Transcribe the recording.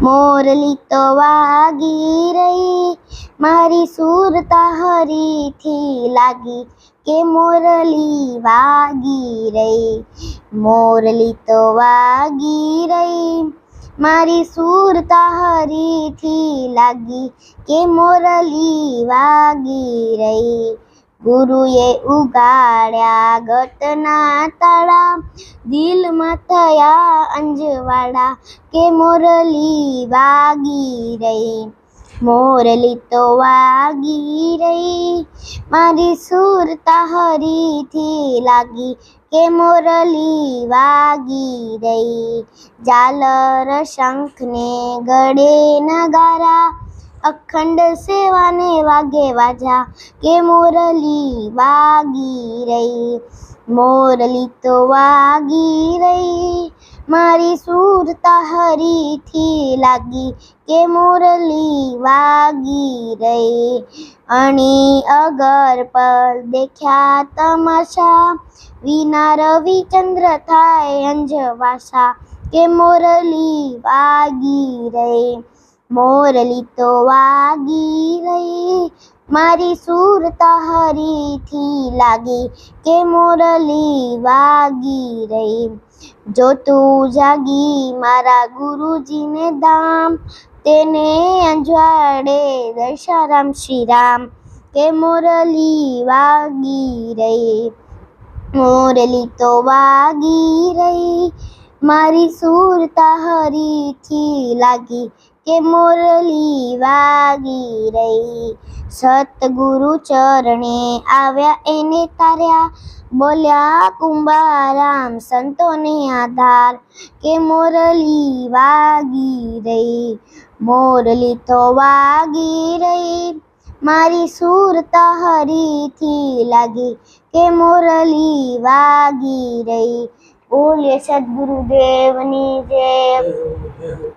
મોરલી તો વાગી રહી, મારી સુરતા હરીથી લાગી કે મોરલી વાગી રહી. મોરલી તો વાગી રહી, મારી સુરતા હરીથી લાગી કે મોરલી વાગી રહી. ગુરુએ ઉગાડ્યા ગતના તાળા, દિલમાં થયા અંજવાળા કે મોરલી વાગી રહી. મોરલી તો વાગી રહી, મારી સુરતા હરીથી લાગી કે મોરલી વાગી રહી. ઝાલર શંખને ગળે નગારા, અખંડ સેવાને વાગે વાજા કે મોરલી વાગી રહી. મોરલી તો વાગી રહી, મારી સુરતા હરીથી લાગી કે મોરલી વાગી રહી. અણી અગર પર દેખ્યા તમાશા, વિના રવિચંદ્ર થાય અંજવાસા કે મોરલી વાગી રહી. મોરલી તો વાગી રહી, મારી સુરતા હરીથી લાગી કે મોરલી વાગી રહી. જો તું જાગી મારા ગુરુજીને ધામ, તેને અંજવાડે દશારામ શ્રી રામ કે મોરલી વાગી રહી. મોરલી તો વાગી રહી, મારી સુરતા હરીથી લાગી કે મોરલી વાગી રહી. સતગુરુ ચરણે આવ્યા એને તાર્યા, બોલ્યા કુંભારામ સંતોને આધાર કે મોરલી વાગી રહી. મોરલી તો વાગી રહી, મારી સુરતા હરીથી લાગી કે મોરલી વાગી રહી. બોલીએ સદગુરુદેવની જય.